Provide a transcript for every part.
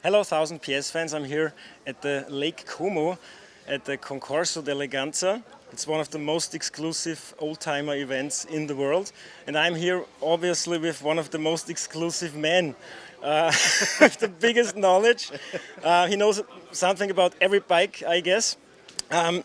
Hello 1000 PS fans, I'm here at the Lake Como at the Concorso d'Eleganza. It's one of the most exclusive old-timer events in the world, and I'm here obviously with one of the most exclusive men with the biggest knowledge. He knows something about every bike, I guess.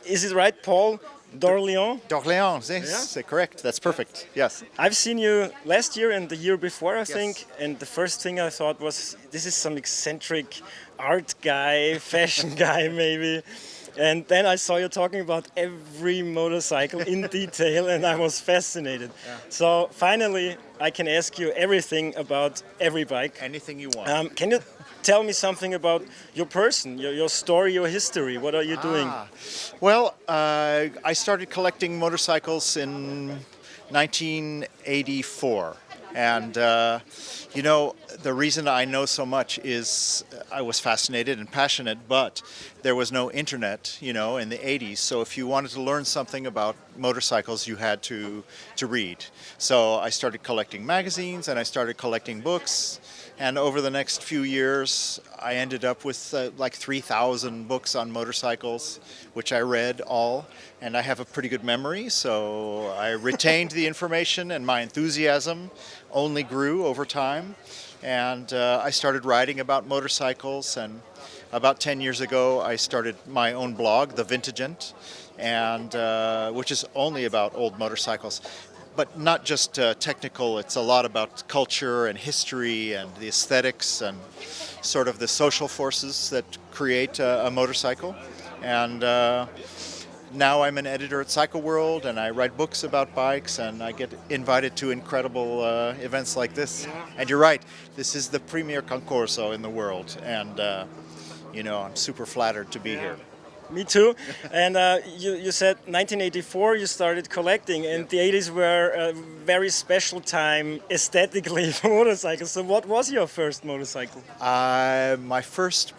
Is it right, Paul d'Orléans? D'Orléans, yes, c'est correct. That's perfect. Yes. I've seen you last year and the year before, I Yes. think, and the first thing I thought was, this is some eccentric art guy, fashion guy maybe. And then I saw you talking about every motorcycle in detail, and I was fascinated. Yeah. So finally, I can ask you everything about every bike. Anything you want. Can you tell me something about your person, your story, your history? What are you doing? Well, I started collecting motorcycles in 1984. And, the reason I know so much is I was fascinated and passionate, but there was no internet, in the 80s. So if you wanted to learn something about motorcycles, you had to read. So I started collecting magazines and I started collecting books. And over the next few years, I ended up with like 3,000 books on motorcycles, which I read all. And I have a pretty good memory, so I retained the information, and my enthusiasm only grew over time. And I started writing about motorcycles, and about 10 years ago I started my own blog, The Vintagent, and which is only about old motorcycles. But not just technical, it's a lot about culture and history and the aesthetics and sort of the social forces that create a motorcycle. And now I'm an editor at Cycle World, and I write books about bikes, and I get invited to incredible events like this. And you're right, this is the premier Concorso in the world, and I'm super flattered to be here. Me too. And you said 1984 you started collecting, and the 80s were a very special time aesthetically for motorcycles. So what was your first motorcycle? My first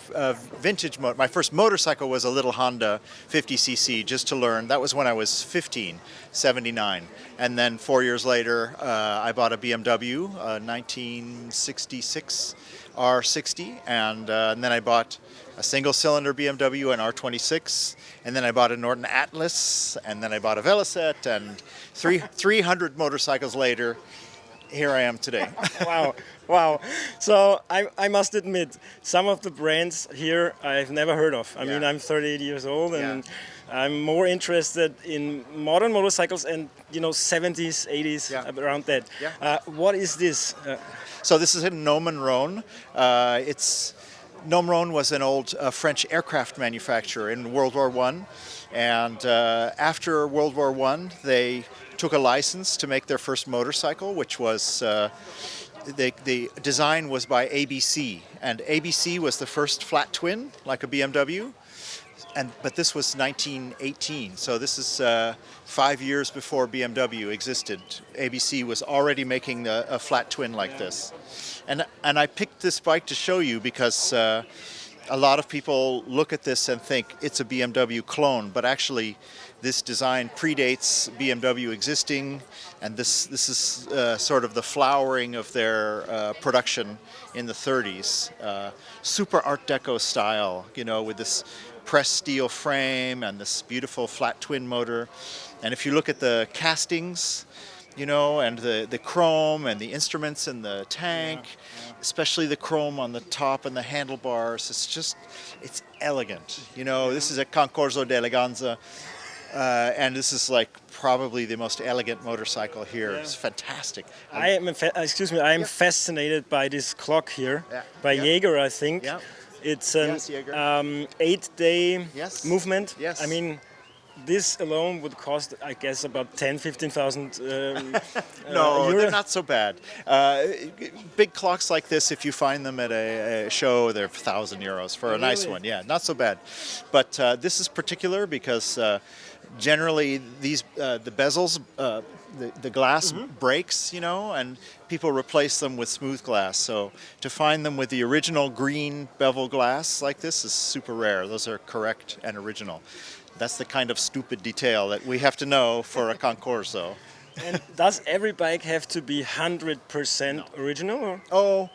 my first motorcycle was a little Honda 50cc, just to learn. That was when I was 15, 79. And then 4 years later, I bought a BMW, 1966 R60, and then I bought a single-cylinder BMW, an R26, and then I bought a Norton Atlas, and then I bought a Velocette, and 300 motorcycles later, here I am today. Wow. So I must admit, some of the brands here I've never heard of. I mean, I'm 38 years old, and I'm more interested in modern motorcycles and, 70s, 80s, around that. What is this? So this is a Gnome Rhone. Gnome Rhone was an old French aircraft manufacturer in World War I, and after World War I, they took a license to make their first motorcycle, which was the design was by ABC, and ABC was the first flat twin, like a BMW. But this was 1918, so this is 5 years before BMW existed. ABC was already making a flat twin like this. And I picked this bike to show you because a lot of people look at this and think it's a BMW clone, but actually this design predates BMW existing, and this is sort of the flowering of their production in the 30s. Super Art Deco style, with this pressed steel frame and this beautiful flat twin motor. And if you look at the castings, and the chrome and the instruments in the tank, especially the chrome on the top and the handlebars, it's elegant. This is a Concorso d'Eleganza, and this is like probably the most elegant motorcycle here. It's fantastic. I am fascinated by this clock here, by Jaeger, I think. Yeah. It's an 8-day movement. Yes. I mean, this alone would cost, I guess, about 15,000 No, euro. they're not so bad. Big clocks like this, if you find them at a show, they're 1,000 euros for a nice one. Yeah, not so bad. But this is particular because generally the bezels, the glass breaks, and people replace them with smooth glass. So to find them with the original green bevel glass like this is super rare. Those are correct and original. That's the kind of stupid detail that we have to know for a Concorso. And does every bike have to be 100% original? Or? Oh,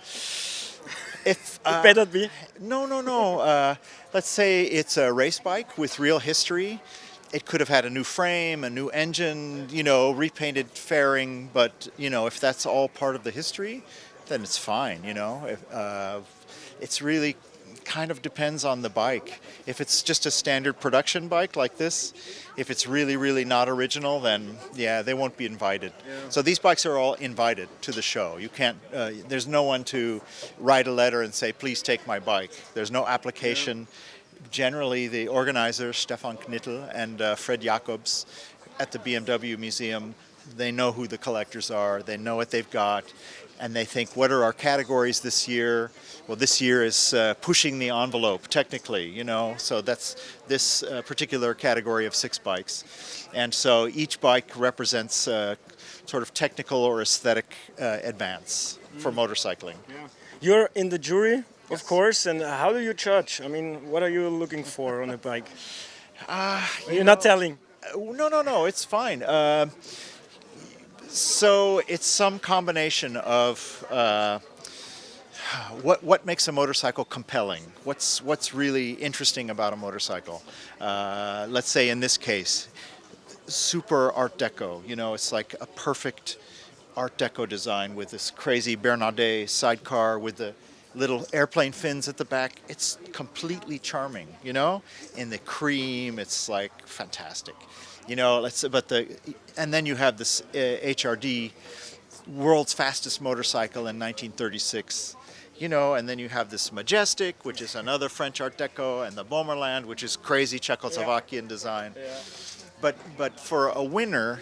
If It better be. no. Let's say it's a race bike with real history. It could have had a new frame, a new engine, repainted fairing. But if that's all part of the history, then it's fine. It's really kind of depends on the bike. If it's just a standard production bike like this, if it's really, really not original, then yeah, they won't be invited. Yeah. So these bikes are all invited to the show. You can't, there's no one to write a letter and say, please take my bike. There's no application. Generally, the organizers, Stefan Knittel and Fred Jacobs at the BMW Museum, they know who the collectors are, they know what they've got, and they think, what are our categories this year? Well, this year is pushing the envelope, technically, so that's this particular category of 6 bikes. And so each bike represents sort of technical or aesthetic advance for motorcycling. Yeah. You're in the jury, of Yes. course, and how do you judge? I mean, what are you looking for on a bike? You're not telling. No, it's fine. So it's some combination of what makes a motorcycle compelling. What's really interesting about a motorcycle? Let's say in this case, super Art Deco. It's like a perfect Art Deco design with this crazy Bernardet sidecar with the little airplane fins at the back. It's completely charming. In the cream, it's like fantastic. And then you have this HRD, world's fastest motorcycle in 1936. And then you have this Majestic, which is another French Art Deco, and the Bommerland, which is crazy Czechoslovakian design. Yeah. But for a winner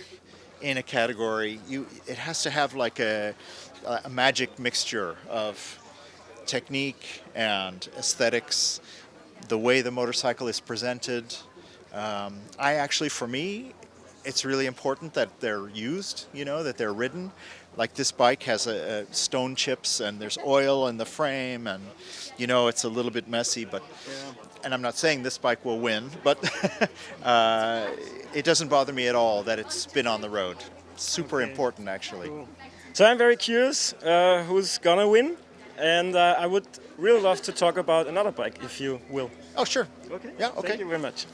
in a category, it has to have like a magic mixture of technique and aesthetics, the way the motorcycle is presented. For me, it's really important that they're used, that they're ridden. Like this bike has stone chips and there's oil in the frame and, it's a little bit messy, but, and I'm not saying this bike will win, but it doesn't bother me at all that it's been on the road. Super important, actually. Cool. So I'm very curious who's gonna win, and I would really love to talk about another bike, if you will. Oh, sure. Okay. Yeah, okay. Thank you very much.